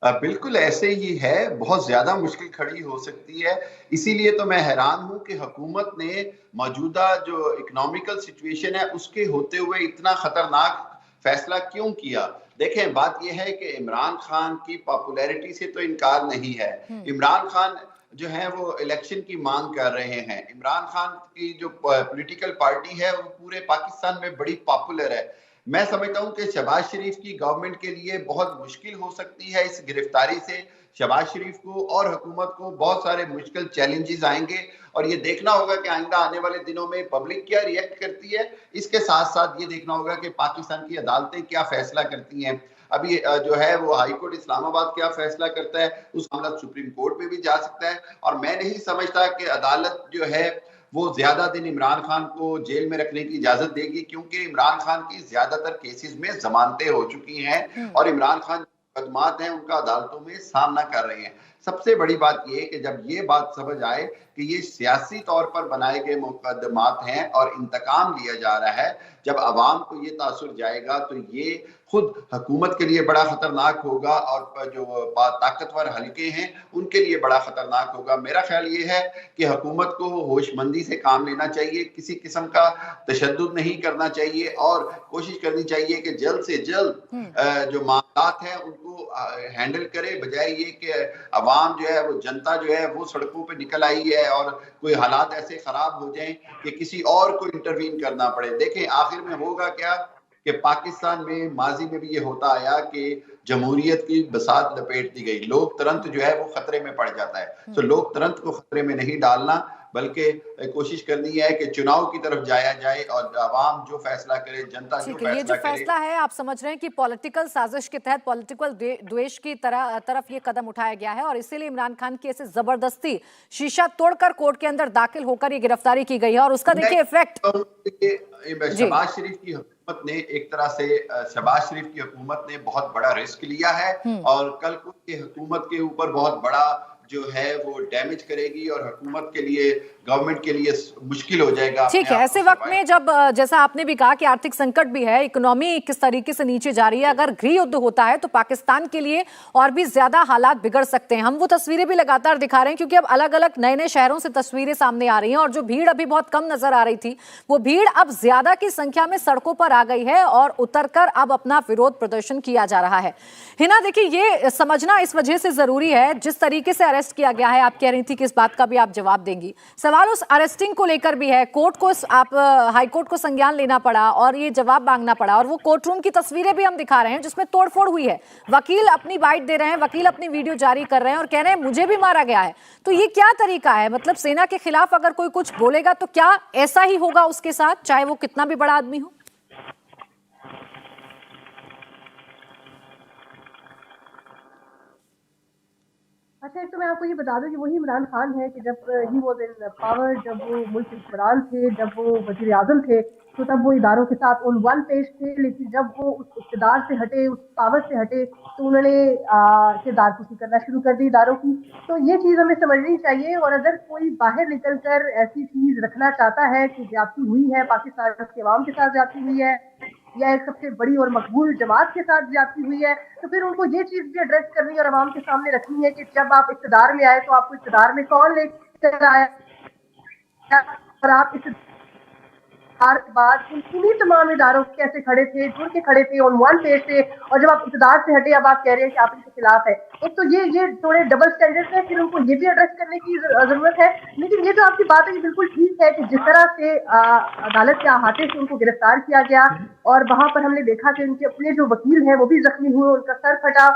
बिल्कुल ऐसे ही है, बहुत ज्यादा मुश्किल खड़ी हो सकती है। इसीलिए तो मैं हैरान हूं कि हुकूमत ने मौजूदा जो इकोनॉमिकल सिचुएशन है उसके होते हुए इतना खतरनाक फैसला क्यों किया। देखें, बात यह है कि इमरान खान की पॉपुलैरिटी से तो इनकार नहीं है। इमरान खान जो है वो इलेक्शन की मांग कर रहे हैं। इमरान खान की जो पॉलिटिकल पार्टी है वो पूरे पाकिस्तान में बड़ी पॉपुलर है। मैं समझता हूं कि शहबाज शरीफ की गवर्नमेंट के लिए बहुत मुश्किल हो सकती है इस गिरफ्तारी से। शहबाज शरीफ को और हुकूमत को बहुत सारे मुश्किल चैलेंजेस आएंगे और ये देखना होगा कि आइंदा आने वाले दिनों में पब्लिक क्या रिएक्ट करती है। इसके साथ साथ ये देखना होगा कि पाकिस्तान की अदालतें क्या फैसला करती हैं। अभी जो है वो हाई कोर्ट इस्लामाबाद क्या फैसला करता है, उस मामला सुप्रीम कोर्ट में भी जा सकता है। और मैं नहीं समझता कि अदालत जो है वो ज्यादा दिन इमरान खान को जेल में रखने की इजाजत देगी, क्योंकि इमरान खान की ज्यादातर केसेस में जमानतें हो चुकी हैं और इमरान खान मुकदमात हैं उनका अदालतों में सामना कर रहे हैं। सबसे बड़ी बात यह कि जब ये बात समझ आए कि ये सियासी तौर पर बनाए गए मुकदमात हैं और इंतकाम लिया जा रहा है, जब अवाम को ये तासुर जाएगा तो ये खुद हुकूमत के लिए बड़ा खतरनाक होगा और जो ताकतवर हल्के हैं उनके लिए बड़ा खतरनाक होगा। मेरा ख्याल ये है कि हुकूमत को होशमंदी से काम लेना चाहिए, किसी किस्म का तशद्दुद नहीं करना चाहिए और कोशिश करनी चाहिए कि जल्द से जल्द जो मामलात हैं उनको हैंडल करे, बजाय ये कि अवाम जो है वो जनता जो है वो सड़कों पे निकल आई है और कोई हालात ऐसे खराब हो जाएं कि किसी और को इंटरवीन करना पड़े। देखें आखिर में होगा क्या कि पाकिस्तान में माजी में भी ये होता आया कि जमहूरियत की बसात लपेट दी गई, लोग तुरंत जो है वो खतरे में पड़ जाता है। तो लोग तुरंत को खतरे में नहीं डालना, बल्कि कोशिश करनी है कि चुनाव की तरफ जाया जाए और आवाम जो फैसला करे, जनता जो फैसला करे। ये जो फैसला है आप समझ रहे हैं कि पॉलिटिकल साजिश के तहत, पॉलिटिकल द्वेष की तरफ ये कदम उठाया गया है और इसीलिए इमरान खान की ऐसे जबरदस्ती शीशा तोड़कर कोर्ट के अंदर दाखिल होकर ये गिरफ्तारी की गई है और उसका देखिए इफेक्ट। शहबाज शरीफ की हुकूमत ने एक तरह से शहबाज शरीफ की हुकूमत ने बहुत बड़ा रिस्क लिया है और कल को की हुकूमत के ऊपर बहुत बड़ा जो है वो डैमेज करेगी और हुकूमत के लिए, गवर्नमेंट के लिए मुश्किल हो जाएगा। ठीक है, ऐसे वक्त में जब जैसा आपने भी कहा कि आर्थिक संकट भी है, इकोनॉमी किस तरीके से नीचे जा रही है, अगर गृह युद्ध होता है तो पाकिस्तान के लिए और भी ज्यादा हालात बिगड़ सकते हैं। हम वो तस्वीरें भी लगातार दिखा रहे हैं क्योंकि अब अलग अलग नए नए शहरों से तस्वीरें सामने आ रही हैं और जो भीड़ अभी बहुत कम नजर आ रही थी वो भीड़ अब ज्यादा की संख्या में सड़कों पर आ गई है और उतरकर अब अपना विरोध प्रदर्शन किया जा रहा है। हिना, देखिए ये समझना इस वजह से जरूरी है, जिस तरीके से अरेस्ट किया गया है, आप कह रही थी कि इस बात का भी आप जवाब देंगी, सवाल उस अरेस्टिंग को लेकर भी है। कोर्ट को, आप हाई कोर्ट को संज्ञान लेना पड़ा और ये जवाब मांगना पड़ा और वो कोर्ट रूम की तस्वीरें भी हम दिखा रहे हैं जिसमें तोड़फोड़ हुई है। वकील अपनी बाइट दे रहे हैं, वकील अपनी वीडियो जारी कर रहे हैं और कह रहे हैं मुझे भी मारा गया है। तो ये क्या तरीका है? मतलब सेना के खिलाफ अगर कोई कुछ बोलेगा तो क्या ऐसा ही होगा उसके साथ, चाहे वो कितना भी बड़ा आदमी हो? अच्छा, एक तो मैं आपको ये बता दूं कि वही इमरान खान है कि जब ही वॉज इन पावर, जब वो मुल्क के हुक्मरान थे, जब वो वजीर आजम थे, तो तब वो इदारों के साथ ऑन वन पेज थे, लेकिन जब वो उस इक़्तिदार से हटे, उस पावर से हटे, तो उन्होंने किरदारकुशी करना शुरू कर दी इदारों की। तो ये चीज़ हमें समझनी चाहिए, और अगर कोई बाहर निकलकर ऐसी चीज़ रखना चाहता है कि ज्यादती हुई है, पाकिस्तान के अवाम के साथ ज्यादती हुई है, या एक सबसे बड़ी और मकबूल जमात के साथ ज्यादती हुई है, तो फिर उनको ये चीज़ भी एड्रेस करनी और अवाम के सामने रखनी है कि जब आप इक़्तिदार में आए तो आपको इक़्तिदार में कौन लेकर आया, और आप इस के बाद इन्हीं तमाम इदारों कैसे खड़े थे, जुड़ के खड़े थे ऑन वन पेज पे, और जब आप इक़्तिदार से हटे अब आप कह रहे हैं कि आप इनके खिलाफ है। एक तो ये थोड़े डबल स्टैंडर्ड्स है, फिर उनको ये भी एड्रेस करने की जरूरत है। लेकिन ये जो आपकी बात है ये बिल्कुल ठीक है कि जिस तरह से अदालत के अहाते से उनको गिरफ्तार किया गया, और वहां पर हमने देखा कि उनके अपने जो वकील हैं वो भी जख्मी हुए, उनका सर फटा,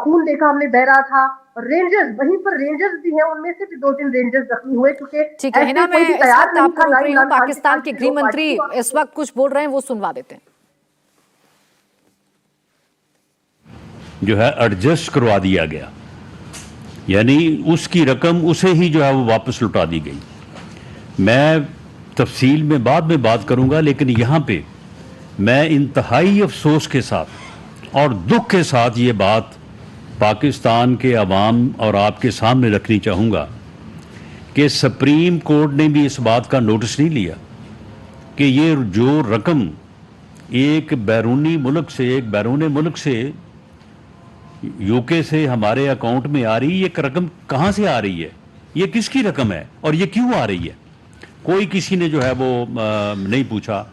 खून देखा हमने बह रहा था। रेंजर्स, वहीं पर रेंजर्स भी हैं, उनमें से भी 2-3 रेंजर्स जख्मी हुए, क्योंकि ठीक है हिना, मैं इस वक्त आपको रोक रही हूँ। पाकिस्तान के गृह मंत्री इस वक्त कुछ बोल रहे हैं, वो सुनवा देते हैं। जो है एडजस्ट करवा दिया गया, यानी उसकी रकम उसे ही जो है वो वापस लौटा दी गई। मैं तफसील में बाद में बात करूंगा, लेकिन यहाँ पे मैं इंतहाई अफसोस के साथ और दुख के साथ ये बात पाकिस्तान के अवाम और आपके सामने रखनी चाहूँगा कि सुप्रीम कोर्ट ने भी इस बात का नोटिस नहीं लिया कि ये जो रकम एक बैरूनी मुल्क से यूके से हमारे अकाउंट में आ रही है, ये रकम कहाँ से आ रही है, ये किसकी रकम है और ये क्यों आ रही है, कोई किसी ने जो है वो नहीं पूछा।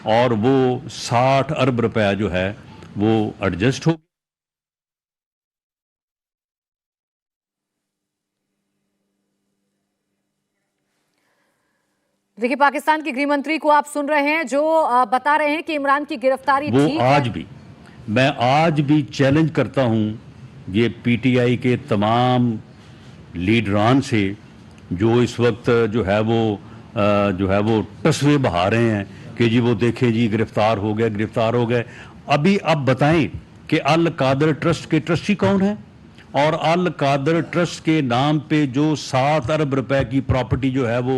और वो 60 अरब रुपया जो है वो एडजस्ट हो। देखिए, पाकिस्तान के गृह मंत्री को आप सुन रहे हैं, जो बता रहे हैं कि इमरान की गिरफ्तारी ठीक है। मैं आज भी चैलेंज करता हूं ये पीटीआई के तमाम लीडरान से, जो इस वक्त जो है वो तस्वीर बहा रहे हैं कि जी वो देखें जी गिरफ्तार हो गए। अभी अब बताएं कि अल कादर ट्रस्ट के ट्रस्टी कौन है, और अल कादर ट्रस्ट के नाम पे जो 7 अरब रुपए की प्रॉपर्टी जो है वो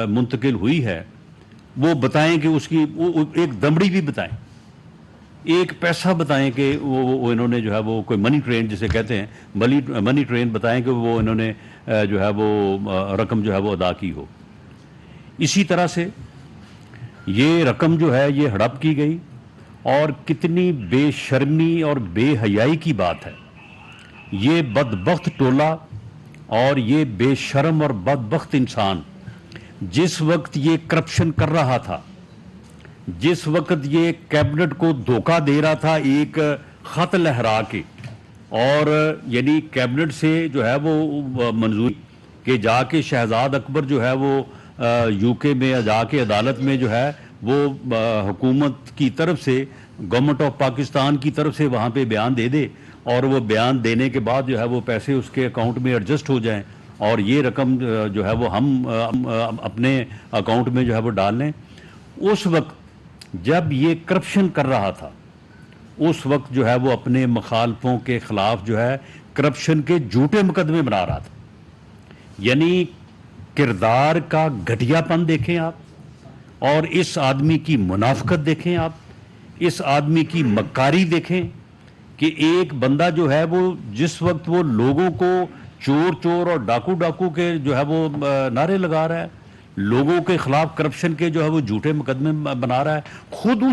मुंतकिल हुई है, वो बताएं कि उसकी एक दमड़ी भी बताएं, एक पैसा बताएं कि वो इन्होंने जो है वो कोई मनी ट्रेन जिसे कहते हैं मनी ट्रेन बताएं कि वो इन्होंने जो है वो रकम जो है वो अदा की हो। इसी तरह से ये रकम जो है ये हड़प की गई, और कितनी बेशर्मी और बेहयाई की बात है। ये बदबख्त टोला और ये बेशर्म और बदबख्त इंसान जिस वक्त ये करप्शन कर रहा था, जिस वक्त ये कैबिनेट को धोखा दे रहा था एक खत लहरा के, और यानी कैबिनेट से जो है वो मंजूरी के जाके शहजाद अकबर जो है वो यूके में जाके अदालत में जो है वो हुकूमत की तरफ से, गवर्नमेंट ऑफ पाकिस्तान की तरफ से वहाँ पे बयान दे दे, और वो बयान देने के बाद जो है वो पैसे उसके अकाउंट में एडजस्ट हो जाएं, और ये रकम जो है वो हम अपने अकाउंट में जो है वो डाल लें। उस वक्त जब ये करप्शन कर रहा था, उस वक्त जो है वो अपने मुखालफों के खिलाफ जो है करप्शन के झूठे मुकदमे बना रहा था। यानी किरदार का घटियापन देखें आप, और इस आदमी की मुनाफिकत देखें आप, इस आदमी की मक्कारी देखें कि एक बंदा जो है वो जिस वक्त वो लोगों को चोर और डाकू के जो है वो नारे लगा रहा है, लोगों के खिलाफ करप्शन के जो है वो झूठे मुकदमे बना रहा है, खुद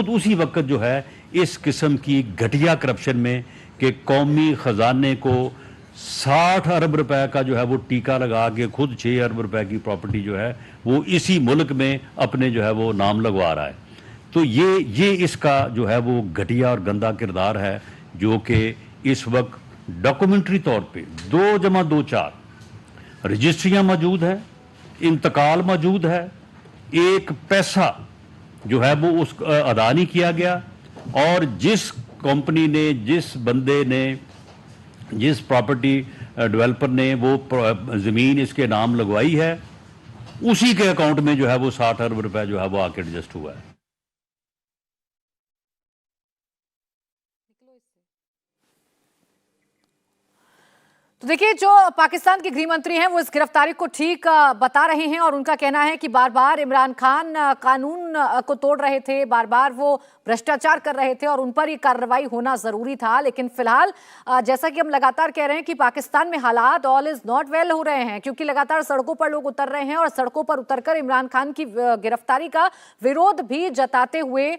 उसी वक्त जो है इस किस्म की घटिया करप्शन में कि कौमी खजाने को 60 अरब रुपए का जो है वो टीका लगा के खुद 6 अरब रुपए की प्रॉपर्टी जो है वो इसी मुल्क में अपने जो है वो नाम लगवा रहा है। तो ये इसका जो है वो घटिया और गंदा किरदार है, जो कि इस वक्त डॉक्यूमेंट्री तौर पे 2+2=4 रजिस्ट्रियां मौजूद है, इंतकाल मौजूद है, एक पैसा जो है वो उस अदा नहीं किया गया, और जिस कंपनी ने, जिस बंदे ने, जिस प्रॉपर्टी डेवलपर ने वो ज़मीन इसके नाम लगवाई है, उसी के अकाउंट में जो है वो 60 अरब रुपए जो है वो आके एडजस्ट हुआ है। तो देखिए, जो पाकिस्तान के गृह मंत्री हैं वो इस गिरफ्तारी को ठीक बता रहे हैं और उनका कहना है कि बार बार इमरान खान कानून को तोड़ रहे थे, बार बार वो भ्रष्टाचार कर रहे थे और उन पर ये कार्रवाई होना जरूरी था। लेकिन फिलहाल जैसा कि हम लगातार कह रहे हैं कि पाकिस्तान में हालात ऑल इज नॉट वेल हो रहे हैं, क्योंकि लगातार सड़कों पर लोग उतर रहे हैं और सड़कों पर उतरकर इमरान खान की गिरफ्तारी का विरोध भी जताते हुए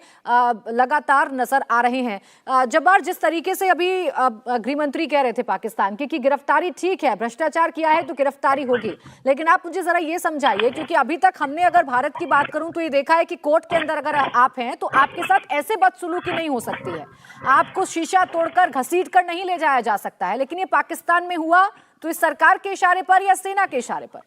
लगातार नजर आ रहे हैं। जब्बार, जिस तरीके से अभी गृह मंत्री कह रहे थे पाकिस्तान के कि गिरफ्तारी ठीक है, भ्रष्टाचार किया है तो गिरफ्तारी होगी, लेकिन आप मुझे जरा ये समझाइए, क्योंकि अभी तक हमने अगर भारत की बात करूं तो ये देखा है कि कोर्ट के अंदर अगर आप हैं तो आपके साथ ऐसे बदसलूकी नहीं हो सकती है, आपको शीशा तोड़कर घसीट कर नहीं ले जाया जा सकता है। लेकिन ये पाकिस्तान में हुआ तो इस सरकार के इशारे पर या सेना के इशारे पर?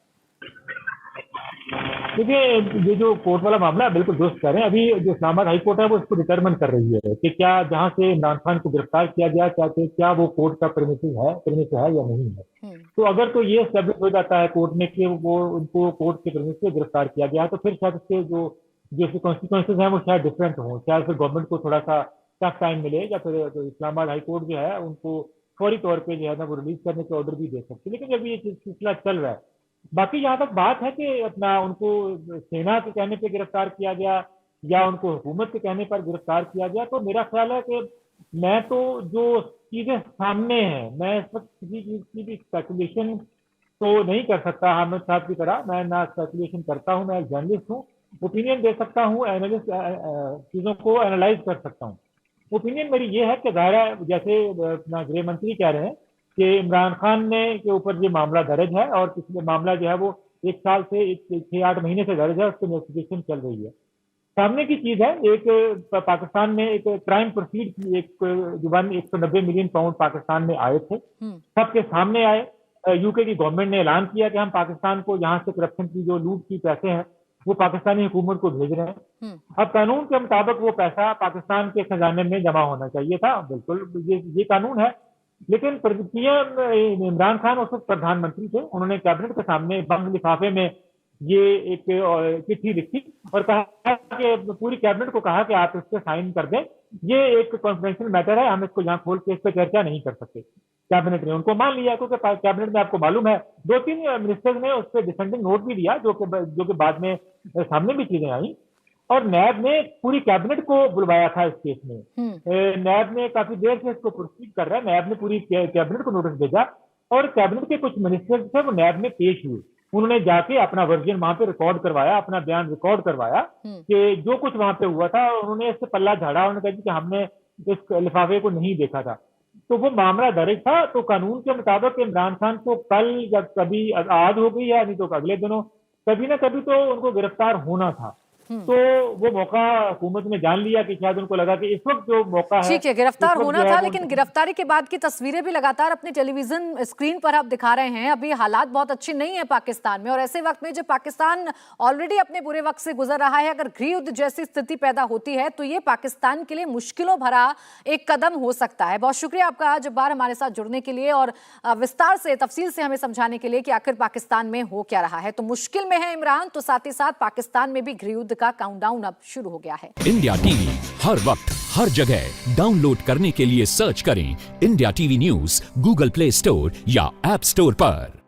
देखिए, ये जो कोर्ट वाला मामला है बिल्कुल दुरुस्त कर रहे हैं। अभी जो इस्लामाबाद हाई कोर्ट है वो इसको डिटरमिन कर रही है कि क्या जहां से इमरान खान को गिरफ्तार किया गया क्या वो कोर्ट का प्रेमिसेस है या नहीं है। तो अगर तो ये एस्टेब्लिश हो जाता है कोर्ट में कि वो उनको कोर्ट के प्रेमिस से गिरफ्तार किया गया, तो फिर शायद इसके जो कॉन्सिक्वेंसेज हैं वो शायद डिफरेंट हो, शायद फिर गवर्नमेंट को थोड़ा सा टफ टाइम मिले या फिर जो इस्लामाबाद हाई कोर्ट जो है उनको फौरी तौर पर जो है ना वो रिलीज करने के ऑर्डर भी दे सकते। लेकिन जब ये सिलसिला चल रहा है, बाकी जहां तक बात है कि अपना उनको सेना के कहने पे गिरफ्तार किया गया या उनको हुकूमत के कहने पर गिरफ्तार किया गया, तो मेरा ख्याल है कि मैं तो जो चीजें सामने हैं, मैं इस वक्त किसी चीज की भी स्पेकुलेशन तो नहीं कर सकता हामिद साहब की तरह। मैं ना स्पेकुलेशन करता हूँ, मैं एक जर्नलिस्ट हूँ, ओपिनियन दे सकता हूँ, एनालिस्ट चीजों को एनालाइज कर सकता हूँ। ओपिनियन मेरी ये है कि ज़ाहिर है, जैसे अपना गृह मंत्री कह रहे हैं कि इमरान खान ने के ऊपर ये मामला दर्ज है और पिछले मामला जो है वो 1 साल से 6-8 महीने से दर्ज है, उस पर इन्वेस्टिगेशन चल रही है। सामने की चीज है, एक पाकिस्तान में एक क्राइम प्रोसीड की एक 190 मिलियन पाउंड पाकिस्तान में आए थे, सबके सामने आए। यूके की गवर्नमेंट ने ऐलान किया कि हम पाकिस्तान को यहाँ से करप्शन की जो लूट की पैसे हैं वो पाकिस्तानी हुकूमत को भेज रहे हैं। अब कानून के मुताबिक वो पैसा पाकिस्तान के खजाने में जमा होना चाहिए था, बिल्कुल ये कानून है। लेकिन पीएम इमरान खान उस वक्त प्रधानमंत्री थे, उन्होंने कैबिनेट के सामने बंद लिफाफे में ये एक चिट्ठी लिखी और कहा कि पूरी कैबिनेट को कहा कि आप इस पे साइन कर दें, ये एक कॉन्फिडेंशियल मैटर है, हम इसको यहाँ खोल के इस पे चर्चा नहीं कर सकते। कैबिनेट ने उनको मान लिया, क्योंकि कैबिनेट में आपको मालूम है 2-3 मिनिस्टर्स ने उस पर डिसेंडिंग नोट भी दिया, जो कि बाद में सामने भी चीजें आई। और नैब ने पूरी कैबिनेट को बुलवाया था इस केस में। नैब ने काफी देर से इसको प्रोसीड कर रहा है, नैब ने पूरी कैबिनेट को नोटिस भेजा और कैबिनेट के कुछ मिनिस्टर्स थे वो नैब में पेश हुए, उन्होंने जाके अपना वर्जन वहां पे रिकॉर्ड करवाया, अपना बयान रिकॉर्ड करवाया कि जो कुछ वहां पे हुआ था, उन्होंने इससे पल्ला झाड़ा, उन्होंने कहा कि हमने इस लिफाफे को नहीं देखा था। तो वो मामला दर्ज था, तो कानून के मुताबिक इमरान खान को कल या कभी आज हो गई है, नहीं तो अगले दिनों कभी ना कभी तो उनको गिरफ्तार होना था। तो वो मौका हुकूमत ने जान लिया कि शायद उनको लगा कि इस वक्त जो मौका है, ठीक है, गिरफ्तार होना था। लेकिन गिरफ्तारी के बाद की तस्वीरें भी लगातार अपने टेलीविजन स्क्रीन पर आप दिखा रहे हैं। अभी हालात बहुत अच्छे नहीं है पाकिस्तान में, और ऐसे वक्त में जब पाकिस्तान ऑलरेडी अपने बुरे वक्त से गुजर रहा है, अगर गृह युद्ध जैसी स्थिति पैदा होती है तो ये पाकिस्तान के लिए मुश्किलों भरा एक कदम हो सकता है। बहुत शुक्रिया आपका जब्बार हमारे साथ जुड़ने के लिए और विस्तार से तफसील से हमें समझाने के लिए कि आखिर पाकिस्तान में हो क्या रहा है। तो मुश्किल में है इमरान, तो साथ ही साथ पाकिस्तान में भी गृह युद्ध का काउंटडाउन अब शुरू हो गया है। इंडिया टीवी हर वक्त हर जगह डाउनलोड करने के लिए सर्च करें India TV news Google play store या ऐप स्टोर पर।